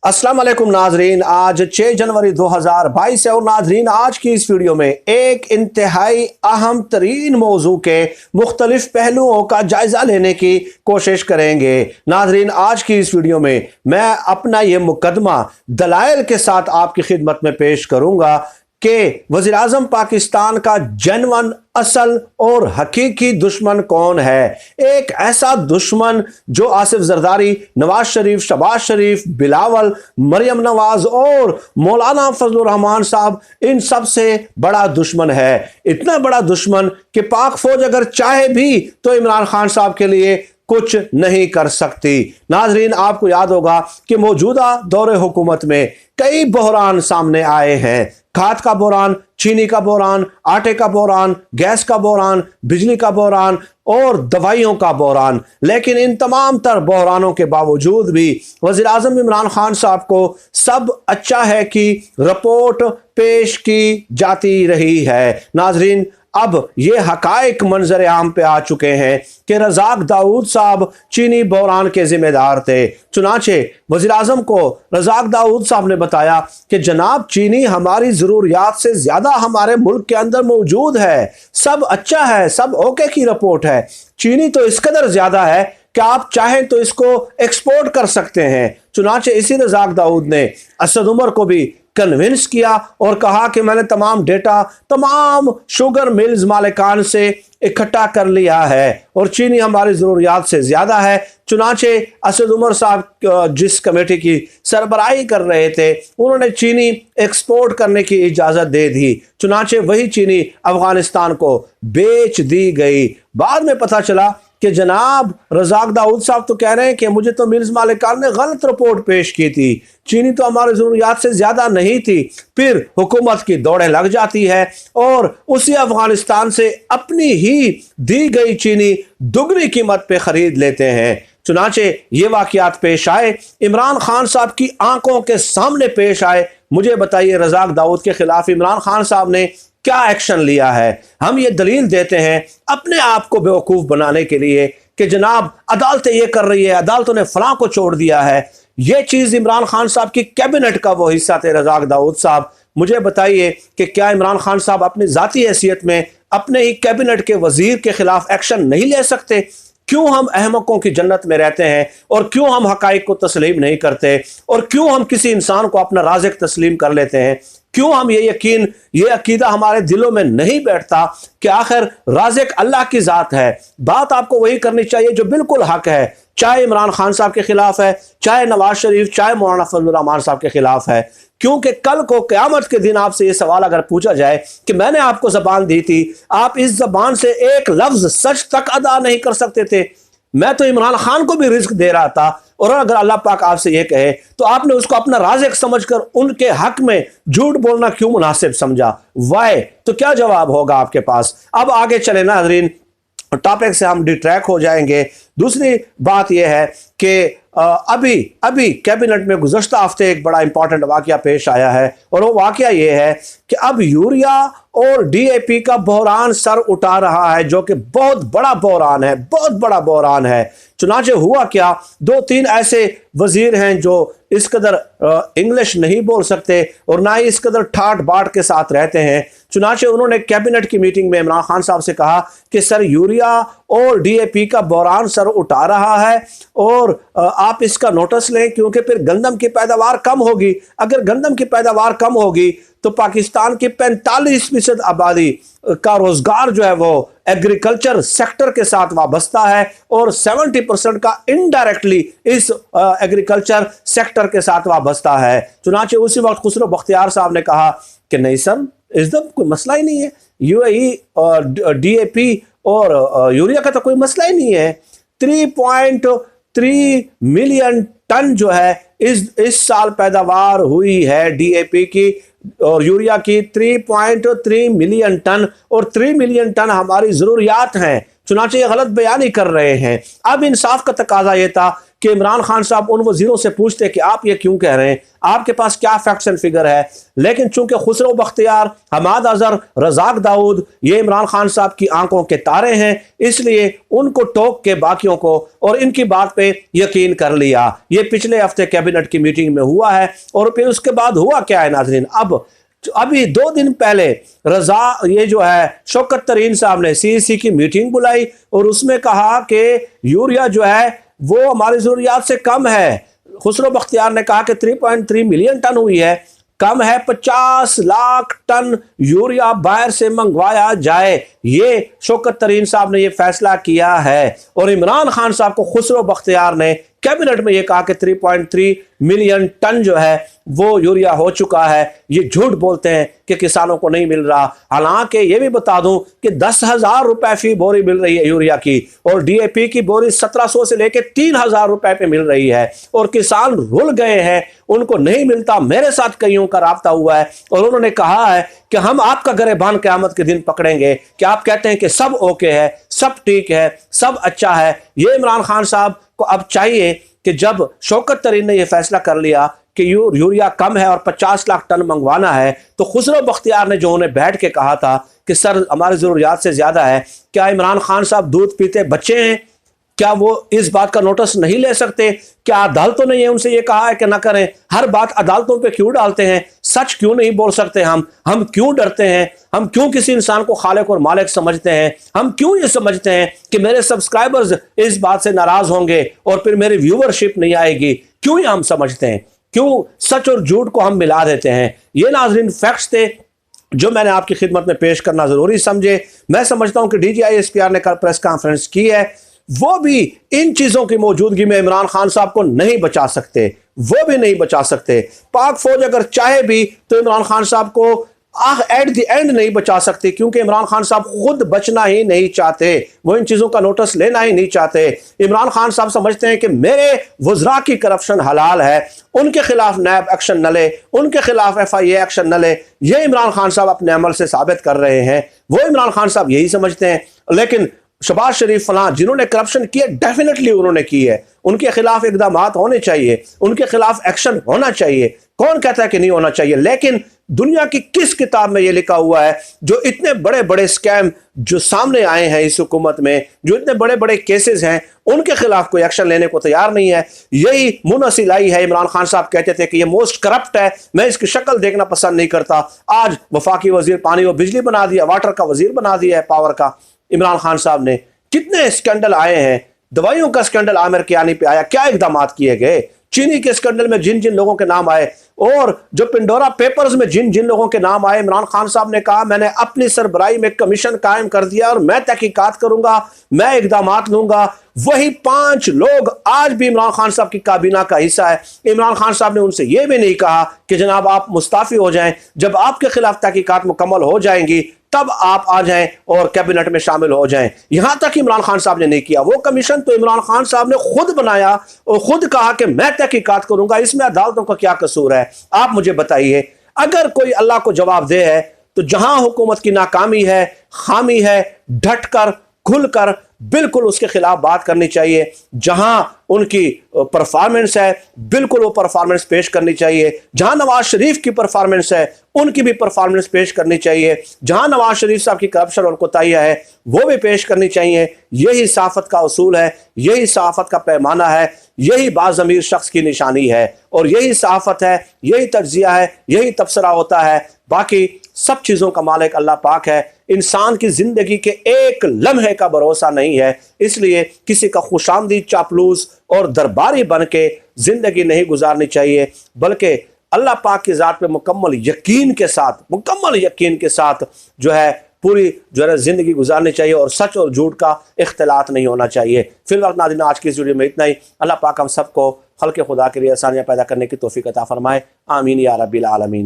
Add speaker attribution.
Speaker 1: अस्सलाम वालेकुम नाजरीन, आज 6 जनवरी 2022 है और नाजरीन आज की इस वीडियो में एक इंतहाई अहम तरीन मौजू के मुख्तलिफ पहलुओं का जायजा लेने की कोशिश करेंगे। नाजरीन आज की इस वीडियो में मैं अपना ये मुकदमा दलाइल के साथ आपकी खिदमत में पेश करूंगा कि वज़ीर आज़म पाकिस्तान का जनवन असल और हकीकी दुश्मन कौन है। एक ऐसा दुश्मन जो आसिफ जरदारी, नवाज शरीफ, शबाज शरीफ, बिलावल, मरियम नवाज और मौलाना फजल रहमान साहब, इन सब से बड़ा दुश्मन है। इतना बड़ा दुश्मन कि पाक फौज अगर चाहे भी तो इमरान खान साहब के लिए कुछ नहीं कर सकती। नाजरीन आपको याद होगा कि मौजूदा दौरे हुकूमत में कई बहरान सामने आए हैं। खाद का बहरान, चीनी का बहरान, आटे का बहरान, गैस का बहरान, बिजली का बहरान और दवाइयों का बहरान। लेकिन इन तमाम तर बहरानों के बावजूद भी वज़ीर आज़म इमरान खान साहब को सब अच्छा है कि रिपोर्ट पेश की जाती रही है। नाजरीन अब ये हकायक मंजर आम पे आ चुके हैं कि रज़ाक दाऊद साहब चीनी बहरान के जिम्मेदार थे। चुनाचे वज़ीर आज़म को रज़ाक दाऊद साहब ने बताया कि जनाब चीनी हमारी ज़रूरियात से ज़्यादा हमारे मुल्क के अंदर मौजूद है, सब अच्छा है, सब ओके की रिपोर्ट है। चीनी तो इस कदर ज़्यादा है कि आप चाहें तो इसको एक्सपोर्ट कर सकते हैं। चुनाचे इसी रज़ाक दाऊद ने असद उमर को भी कन्विंस किया और कहा कि मैंने तमाम डेटा तमाम शुगर मिल्स मालिकान से इकट्ठा कर लिया है और चीनी हमारी ज़रूरियात से ज़्यादा है। चुनाचे असद उमर साहब जिस कमेटी की सरबराही कर रहे थे उन्होंने चीनी एक्सपोर्ट करने की इजाज़त दे दी। चुनाचे वही चीनी अफ़गानिस्तान को बेच दी गई। बाद में पता चला कि जनाब रज़ाक दाऊद साहब तो कह रहे हैं कि मुझे तो मिल्स मालिकान ने गलत रिपोर्ट पेश की थी, चीनी तो हमारी ज़रूरियात से ज़्यादा नहीं थी। फिर हुकूमत की दौड़ें लग जाती है और उसी अफ़गानिस्तान से अपनी ही दी गई चीनी दुगनी कीमत पे ख़रीद लेते हैं। चुनाचे ये वाक़यात पेश आए, इमरान खान साहब की आंखों के सामने पेश आए। मुझे बताइए रज़ाक दाऊद के खिलाफ इमरान खान साहब ने क्या एक्शन लिया है। हम ये दलील देते हैं अपने आप को बेवकूफ़ बनाने के लिए कि जनाब अदालतें ये कर रही है, अदालतों ने फलां को छोड़ दिया है। ये चीज़ इमरान खान साहब की कैबिनेट का वो हिस्सा थे रज़ाक दाऊद साहब। मुझे बताइए कि क्या इमरान खान साहब अपनी ज़ाती हैसियत में अपने ही कैबिनेट के वजीर के खिलाफ एक्शन नहीं ले सकते? क्यों हम अहमकों की जन्नत में रहते हैं और क्यों हम हकाइक को तस्लीम नहीं करते और क्यों हम किसी इंसान को अपना राज़िक तस्लीम कर लेते हैं? क्यों हम ये अकीदा हमारे दिलों में नहीं बैठता कि आखिर राज़िक अल्लाह की ज़ात है। बात आपको वही करनी चाहिए जो बिल्कुल हक है, चाहे इमरान खान साहब के खिलाफ है, चाहे नवाज शरीफ, चाहे मौलाना फजल रहमान साहब के खिलाफ है। क्योंकि कल को क़यामत के दिन आपसे ये सवाल अगर पूछा जाए कि मैंने आपको ज़बान दी थी, आप इस ज़बान से एक लफ्ज़ सच तक अदा नहीं कर सकते थे। मैं तो इमरान खान को भी रिस्क दे रहा था और अगर अल्लाह पाक आपसे ये कहे तो आपने उसको अपना राज़िक समझकर उनके हक में झूठ बोलना क्यों मुनासिब समझा? वाई तो क्या जवाब होगा आपके पास? अब आगे चले ना हज़रीन, टॉपिक से हम डिट्रैक हो जाएंगे। दूसरी बात यह है कि अभी कैबिनेट में गुज़श्ता हफ्ते एक बड़ा इंपॉर्टेंट वाक़या पेश आया है और वो वाक़या ये है कि अब यूरिया और डीएपी का बहरान सर उठा रहा है, जो कि बहुत बड़ा बहरान है, बहुत बड़ा बहरान है। चुनाचे हुआ क्या, दो तीन ऐसे वजीर हैं जो इस कदर इंग्लिश नहीं बोल सकते और ना ही इस कदर ठाट बाट के साथ रहते हैं। चुनाचे उन्होंने कैबिनेट की मीटिंग में इमरान खान साहब से कहा कि सर यूरिया और डीएपी का बहरान सर उठा रहा है और आप इसका नोटिस लें क्योंकि फिर गंदम की पैदावार कम होगी। अगर गंदम की पैदावार कम होगी तो पाकिस्तान की 45% आबादी का रोजगार जो है वो एग्रीकल्चर सेक्टर के साथ वाबस्ता है और 70% का इनडायरेक्टली इस एग्रीकल्चर सेक्टर के साथ वाबस्ता है। चुनाचे उसी वक्त खुसरो बख्तियार साहब ने कहा कि नहीं सर, इस दम कोई मसला ही नहीं है, यूएई डीएपी और यूरिया का तो कोई मसला ही नहीं है। 3.3 मिलियन टन जो है इस साल पैदावार हुई है डीएपी की और यूरिया की 3.3 मिलियन टन और 3 मिलियन टन हमारी ज़रूरियात हैं। चुनाचे ये गलत बयानी कर रहे हैं। अब इंसाफ का तकाजा ये था कि इमरान खान साहब उन वजीरों से पूछते कि आप ये क्यों कह रहे हैं, आपके पास क्या फैक्ट्स एंड फिगर है। लेकिन चूंकि खुसरो बख्तियार, हमाद अजहर, रजाक दाऊद ये इमरान खान साहब की आंखों के तारे हैं, इसलिए उनको टोक के बाकियों को और इनकी बात पे यकीन कर लिया। ये पिछले हफ्ते कैबिनेट की मीटिंग में हुआ है। और फिर उसके बाद हुआ क्या है नाज़रीन, अभी 2 दिन पहले ये जो है शौकत तरीन साहब ने सीईसी की मीटिंग बुलाई और उसमें कहा कि यूरिया जो है वो हमारी जरूरियात से कम है। खुसरो बख्तियार ने कहा कि 3.3 मिलियन टन हुई है, कम है, 50 लाख टन यूरिया बाहर से मंगवाया जाए। ये शौकत तरीन साहब ने ये फैसला किया है। और इमरान खान साहब को खुसरो बख्तियार ने कैबिनेट में ये कहा कि 3.3 मिलियन टन जो है वो यूरिया हो चुका है। ये झूठ बोलते हैं कि किसानों को नहीं मिल रहा। हालांकि ये भी बता दूं कि 10,000 रुपए फी बोरी मिल रही है यूरिया की, और डीएपी की बोरी 1700 से लेकर 3,000 रुपए पे मिल रही है। और किसान रुल गए हैं, उनको नहीं मिलता। मेरे साथ कईयों का राब्ता हुआ है और उन्होंने कहा है कि हम आपका गरेबान क़यामत के दिन पकड़ेंगे कि आप कहते हैं कि सब ओके है, सब ठीक है, सब अच्छा है। ये इमरान खान साहब को अब चाहिए कि जब शौकत तरीन ने यह फैसला कर लिया कि यूरिया कम है और 50 लाख टन मंगवाना है, तो खुसरो बख्तियार ने जो उन्हें बैठ के कहा था कि सर हमारी ज़रूरियात से ज़्यादा है, क्या इमरान खान साहब दूध पीते बच्चे हैं? क्या वो इस बात का नोटिस नहीं ले सकते? क्या अदालतों ने ये उनसे ये कहा है कि ना करें? हर बात अदालतों पे क्यों डालते हैं? सच क्यों नहीं बोल सकते? हम क्यों डरते हैं? हम क्यों किसी इंसान को खालिक और मालिक समझते हैं? हम क्यों ये समझते हैं कि मेरे सब्सक्राइबर्स इस बात से नाराज होंगे और फिर मेरी व्यूवरशिप नहीं आएगी? क्यों ये हम समझते हैं? क्यों सच और झूठ को हम मिला देते हैं? ये नाज़रीन फैक्ट्स थे जो मैंने आपकी खिदमत में पेश करना जरूरी समझे। मैं समझता हूं कि DGISPR ने कल प्रेस कॉन्फ्रेंस की है, वो भी इन चीजों की मौजूदगी में इमरान खान साहब को नहीं बचा सकते, वो भी नहीं बचा सकते। पाक फौज अगर चाहे भी तो इमरान खान साहब को एट द एंड नहीं बचा सकती, क्योंकि इमरान खान साहब खुद बचना ही नहीं चाहते, वो इन चीजों का नोटिस लेना ही नहीं चाहते। इमरान खान साहब समझते हैं कि मेरे वज़रा की करप्शन हलाल है, उनके खिलाफ नैब एक्शन न ले, उनके खिलाफ FIA एक्शन न ले। ये इमरान खान साहब अपने अमल से साबित कर रहे हैं, वो इमरान खान साहब यही समझते हैं। लेकिन शबाज शरीफ फलां जिन्होंने करप्शन की है, डेफिनेटली उन्होंने की है, उनके खिलाफ इकदाम होने चाहिए, उनके खिलाफ एक्शन होना चाहिए। कौन कहता है कि नहीं होना चाहिए? लेकिन दुनिया की किस किताब में यह लिखा हुआ है जो इतने बड़े बड़े स्कैम जो सामने आए हैं इस हुकूमत में, जो इतने बड़े बड़े केसेस हैं, उनके खिलाफ कोई एक्शन लेने को तैयार नहीं है? यही मुनसिलाई है। इमरान खान साहब कहते थे कि ये मोस्ट करप्ट है, मैं इसकी शक्ल देखना पसंद नहीं करता। आज वफाकी वजीर पानी और बिजली बना दिया, वाटर का वजीर बना दिया है, पावर का इमरान खान साहब ने। कितने स्कैंडल आए हैं, दवाइयों का स्कैंडल आमिर कियानी पे आया, क्या इकदाम किए गए? चीनी के स्कैंडल में जिन जिन लोगों के नाम आए और जो पिंडोरा पेपर्स में जिन जिन लोगों के नाम आए, इमरान खान साहब ने कहा मैंने अपनी सरबराही में कमीशन कायम कर दिया और मैं तहकीकात करूंगा, मैं इकदाम लूंगा। वही 5 लोग आज भी इमरान खान साहब की काबीना का हिस्सा है। इमरान खान साहब ने उनसे यह भी नहीं कहा कि जनाब आप मुस्ताफी हो जाएं, जब आपके खिलाफ तहकीकात मुकम्मल हो जाएंगी तब आप आ जाएं और कैबिनेट में शामिल हो जाएं। यहां तक इमरान खान साहब ने नहीं किया। वो कमीशन तो इमरान खान साहब ने खुद बनाया और खुद कहा कि मैं तहकीकात करूंगा, इसमें अदालतों का क्या कसूर है? आप मुझे बताइए। अगर कोई अल्लाह को जवाब दे है तो जहां हुकूमत की नाकामी है, खामी है, डटकर खुलकर बिल्कुल उसके खिलाफ बात करनी चाहिए। जहां उनकी परफॉर्मेंस है बिल्कुल वो परफॉर्मेंस पेश करनी चाहिए। जहां नवाज शरीफ की परफॉर्मेंस है उनकी भी परफॉर्मेंस पेश करनी चाहिए। जहां नवाज शरीफ साहब की करप्शन और कोताहियां है वो भी पेश करनी चाहिए। यही सहाफत का उसूल है, यही सहाफत का पैमाना है, यही बाज़मीर शख्स की निशानी है और यही सहाफत है, यही तज्जिया है, यही तबसरा होता है। बाकी सब चीज़ों का मालिक अल्लाह पाक है। इंसान की जिंदगी के एक लम्हे का भरोसा नहीं है, इसलिए किसी का खुशामदीद चापलूस और दरबारी बन के जिंदगी नहीं गुजारनी चाहिए, बल्कि अल्लाह पाक की ज़ात पे मुकम्मल यकीन के साथ जो है पूरी जो है जिंदगी गुजारनी चाहिए और सच और झूठ का इख्तिलात नहीं होना चाहिए। फिलहाल नाज़रीन आज की इस वीडियो में इतना ही। अल्लाह पाक हम सबको खल्क़े खुदा के लिए आसानियाँ पैदा करने की तौफीक अता फरमाए। आमीन या रब्बिल आलमीन।